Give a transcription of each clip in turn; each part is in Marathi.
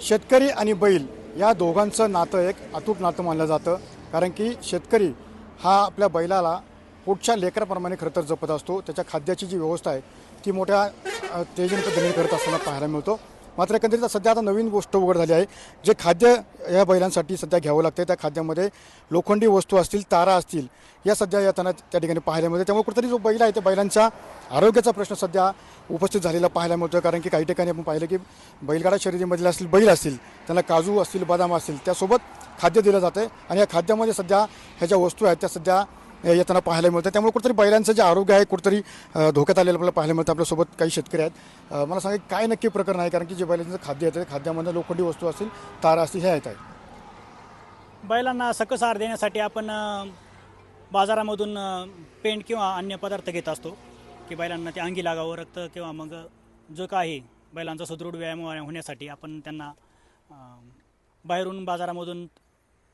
शेतकरी आणि बैल या दोघांचं नातं एक अतूट नातं मानलं जातं, कारण की शेतकरी हा आपल्या बैलाला पोटच्या लेकराप्रमाणे खरं तर जपत असतो. त्याच्या खाद्याची जी व्यवस्था आहे ती मोठ्या तेजीने पद्धतीने करत असताना पाहायला मिळतो. मात्र एकंदरीत सध्या आता नवीन गोष्ट उघड झाली आहे. जे खाद्य या बैलांसाठी सध्या घ्यावं लागते त्या खाद्यामध्ये लोखंडी वस्तू असतील, तारा असतील, या सध्या येताना त्या ठिकाणी पाहायला मिळते. त्यामुळे कुठेतरी जो बैल आहे त्या बैलांच्या आरोग्याचा प्रश्न सध्या उपस्थित झालेला पाहायला मिळतो. कारण की काही ठिकाणी आपण पाहिलं की बैलगाडा शर्यतीमधले असतील बैल असतील त्यांना काजू असतील, बदाम असतील, त्यासोबत खाद्य दिलं जातं आणि या खाद्यामध्ये सध्या ह्या ज्या वस्तू आहेत त्या सध्या येताना पाहायला मिळतं. त्यामुळे कुठेतरी बैलांचं जे आरोग्य आहे कुठेतरी धोक्यात आलेलं आपल्याला पाहायला मिळतं. आपल्यासोबत काही शेतकरी आहेत. मला सांगा काय नक्की प्रकरण आहे, कारण की जे बैलांचं खाद्य येतं खाद्यामध्ये लोखंडी वस्तू असतील, तारा असतील, हे आहेत. बैलांना सकस आहार देण्यासाठी आपण बाजारामधून पेंट किंवा अन्य पदार्थ घेत असतो की बैलांना ते अंगी लागावं, रक्त किंवा मग जो काही बैलांचा सुदृढ व्यायाम होण्यासाठी आपण त्यांना बाहेरून बाजारामधून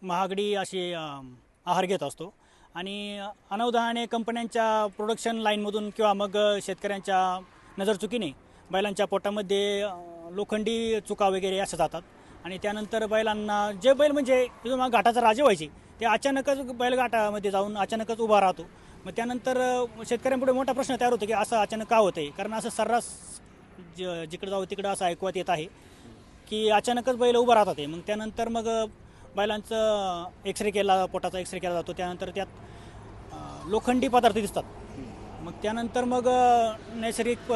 महागडी अशी आहार घेत असतो. आणि अनावधानाने कंपन्यांच्या प्रोडक्शन लाईनमधून किंवा मग शेतकऱ्यांच्या नजरचुकीने बैलांच्या पोटामध्ये लोखंडी चुका वगैरे अशा जातात आणि त्यानंतर बैलांना जे बैल म्हणजे घाटाचा राजा व्हायचे ते अचानकच बैलघाटामध्ये जाऊन अचानकच उभा राहतो. मग त्यानंतर शेतकऱ्यांपुढे मोठा प्रश्न तयार होतो की असं अचानक का होतं आहे. कारण असं सर्रास जिकडं जाऊ तिकडं असं ऐकवात येत आहे की अचानकच बैल उभा राहतात आहे. मग त्यानंतर मग बैलांचं एक्सरे केला, पोटाचा एक्सरे केला जातो. त्यानंतर त्यात लोखंडी पदार्थ दिसतात. मग त्यानंतर मग नैसर्गिक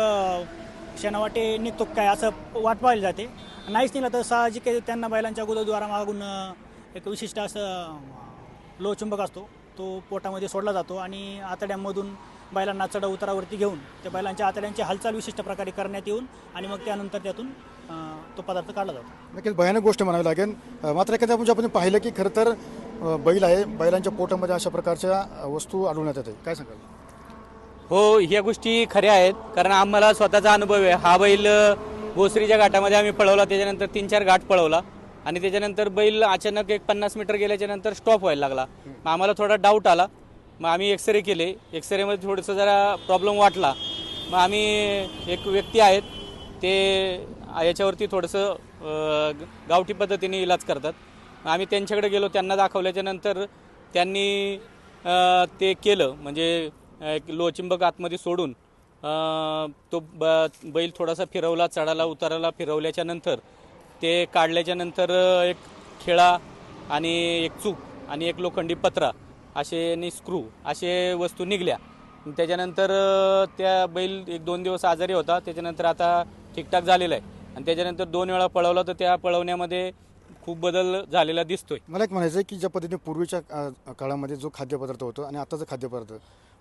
शेणावाटे निघतो काय असं वाट पाहिली जाते. नाहीच निघाला तर साहजिक त्यांना बैलांच्या गुदद्वारा मागून एक विशिष्ट असं लोहचुंबक असतो तो पोटामध्ये सोडला जातो आणि आतड्यांमधून बैलांना चढ उतारावरती घेऊन त्या बैलांच्या आतड्यांची हालचाल विशिष्ट प्रकारे करण्यात येऊन आणि मग त्यानंतर त्यातून तो पदार्थ काढला जातो. नक्कीच भयानक गोष्ट म्हणावी लागेल. मात्र एखाद्या म्हणजे आपण पाहिलं की खरं तर बैल आहे, बैलांच्या पोटामध्ये अशा प्रकारच्या वस्तू आढळण्यात येते. काय सांगाल? हो, ह्या गोष्टी खऱ्या आहेत. कारण आम्हाला स्वतःचा अनुभव आहे. हा बैल भोसरीच्या घाटामध्ये आम्ही पळवला, त्याच्यानंतर 3-4 घाट पळवला आणि त्याच्यानंतर बैल अचानक एक 50 मीटर गेल्याच्या नंतर स्टॉप व्हायला लागला. मग आम्हाला थोडा डाऊट आला. मग आम्ही एक्सरे केले. एक्सरेमध्ये थोडंसं जरा प्रॉब्लेम वाटला. मग आम्ही एक व्यक्ती आहेत ते याच्यावरती थोडंसं गावठी पद्धतीने इलाज करतात. आम्ही त्यांच्याकडे गेलो, त्यांना दाखवल्याच्या नंतर त्यांनी ते केलं. म्हणजे एक लोहचुंबक आतमध्ये सोडून तो बैल थोडासा फिरवला, चढाला उताराला फिरवल्याच्या नंतर ते काढल्याच्या नंतर एक खिळा आणि एक चूक आणि एक लोखंडी पत्रा असे आणि स्क्रू असे वस्तू निघल्या. त्याच्यानंतर त्या बैल 1-2 दिवस आजारी होता. त्याच्यानंतर आता ठीकठाक झालेला आहे आणि त्याच्यानंतर 2 वेळा पळवला तर त्या पळवण्यामध्ये खूप बदल झालेला दिसतोय. मला एक म्हणायचं आहे की ज्या पद्धतीने पूर्वीच्या काळामध्ये जो खाद्यपदार्थ होतो आणि आताचा खाद्यपदार्थ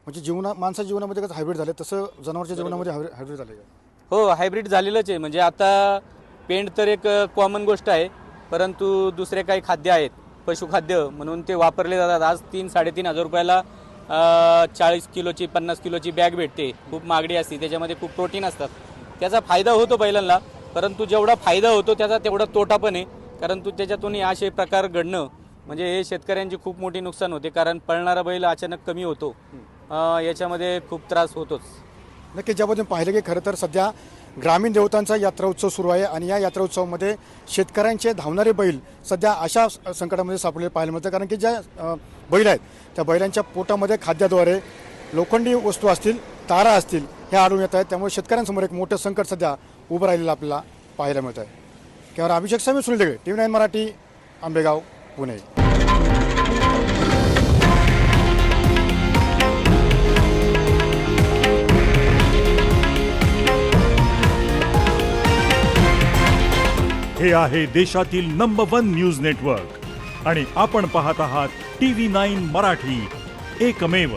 म्हणजे माणसाच्या जीवनामध्ये कसं हायब्रिड झाले तसं जनावरच्या जीवनामध्ये हायब्रिड झाले का? हो, हायब्रिड झालेलंच आहे. म्हणजे आता पेंट तर एक कॉमन गोष्ट आहे, परंतु दुसरे काही खाद्य आहेत पशुखाद्य म्हणून ते वापरले जातात. आज 3-3.5 रुपयाला 40 किलोची 50 किलोची बॅग भेटते. खूप मागणी असते, त्याच्यामध्ये खूप प्रोटीन असतात. त्याचा फायदा होतो बैलांना, परंतु जेवढा फायदा होतो त्याचा तेवढा तोटा पण आहे. कारण त्याच्यातून असे प्रकार घडणं म्हणजे हे शेतकऱ्यांची खूप मोठी नुकसान होते. कारण पळणारा बैल अचानक कमी होतो, याच्यामध्ये खूप त्रास होतोच. नक्की ज्या पद्धतीने पाहिलं की खरं तर सध्या ग्रामीण देवतांचा यात्रा उत्सव सुरू आहे आणि या यात्रा उत्सवामध्ये शेतकऱ्यांचे धावणारे बैल सध्या अशा संकटामध्ये सापडलेले पाहायला मिळतं. कारण की ज्या बैल आहेत त्या बैलांच्या पोटामध्ये खाद्याद्वारे लोखंडी वस्तू असतील, तारा असतील, हे आढळून येत आहेत. त्यामुळे शेतकऱ्यांसमोर एक मोठं संकट सध्या उभं राहिलेलं आपल्याला पाहायला मिळत आहे. कॅमेरा अभिषेक सामी, सुनील देगळे, TV9 मराठी, आंबेगाव, पुणे. हे आहे देशातील नंबर 1 न्यूज नेटवर्क आणि आपण पाहत आहात TV9 मराठी, एकमेव.